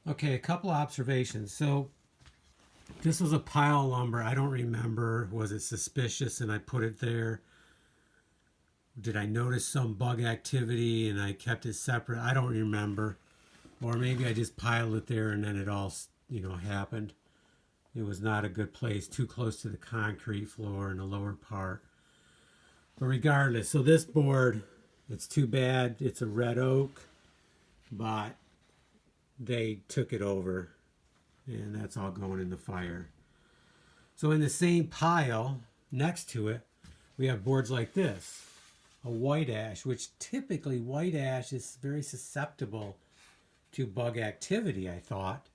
Okay, a couple observations. So this was a pile of lumber. I don't remember. Was it suspicious and I put it there? Did I notice some bug activity and I kept it separate? I don't remember. Or maybe I just piled it there and then it all, happened. It was not a good place, too close to the concrete floor in the lower part. But regardless, so this board, it's too bad. It's a red oak, but they took it over and that's all going in the fire. So in the same pile next to it, we have boards like this, a white ash, which typically white ash is very susceptible to bug activity, I thought.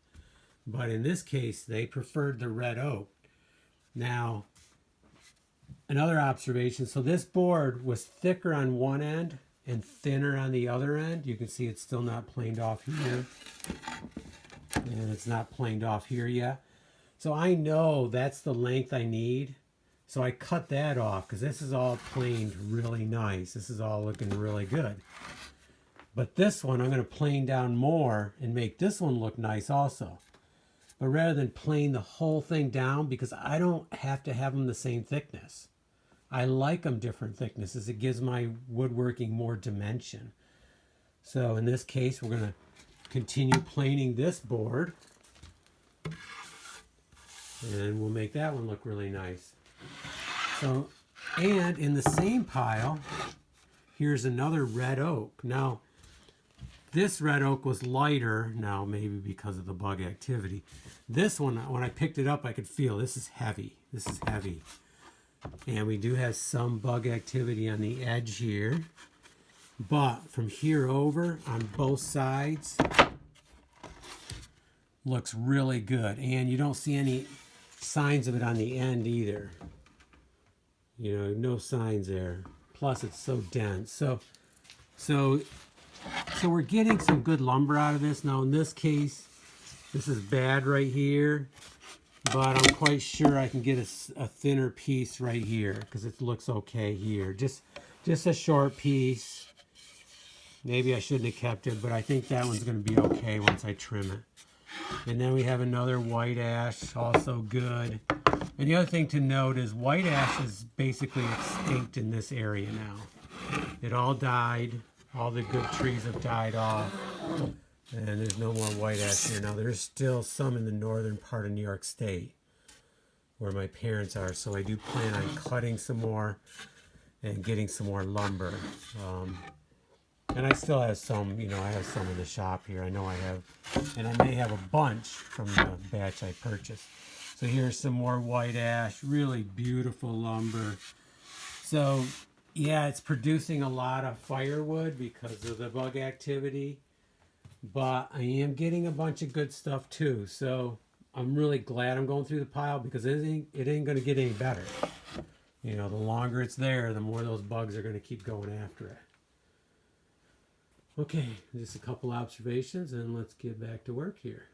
But in this case, they preferred the red oak. Now, another observation, so this board was thicker on one end and thinner on the other end. You can see it's still not planed off here. And it's not planed off here yet. So I know that's the length I need. So I cut that off because this is all planed really nice. This is all looking really good. But this one, I'm going to plane down more and make this one look nice also. But rather than plane the whole thing down, because I don't have to have them the same thickness. I like them different thicknesses. It gives my woodworking more dimension. So in this case, we're going to continue planing this board. And we'll make that one look really nice. So, and in the same pile, here's another red oak. Now, this red oak was lighter, now maybe because of the bug activity. This one, when I picked it up, I could feel this is heavy. This is heavy. And we do have some bug activity on the edge here. But from here over, on both sides, looks really good. And you don't see any signs of it on the end either. No signs there. Plus, it's so dense. So we're getting some good lumber out of this. Now, in this case, this is bad right here, but I'm quite sure I can get a thinner piece right here because it looks okay here. Just a short piece. Maybe I shouldn't have kept it, but I think that one's going to be okay once I trim it. And then we have another white ash, also good. And the other thing to note is white ash is basically extinct in this area now. It all died. All the good trees have died off. And there's no more white ash here. Now there's still some in the northern part of New York State where my parents are. So I do plan on cutting some more and getting some more lumber. And I still have some, I have some in the shop here. I know I have, and I may have a bunch from the batch I purchased. So here's some more white ash, really beautiful lumber. So yeah, it's producing a lot of firewood because of the bug activity, but I am getting a bunch of good stuff too. So I'm really glad I'm going through the pile because it ain't going to get any better. The longer it's there, the more those bugs are going to keep going after it. Okay, just a couple observations and let's get back to work here.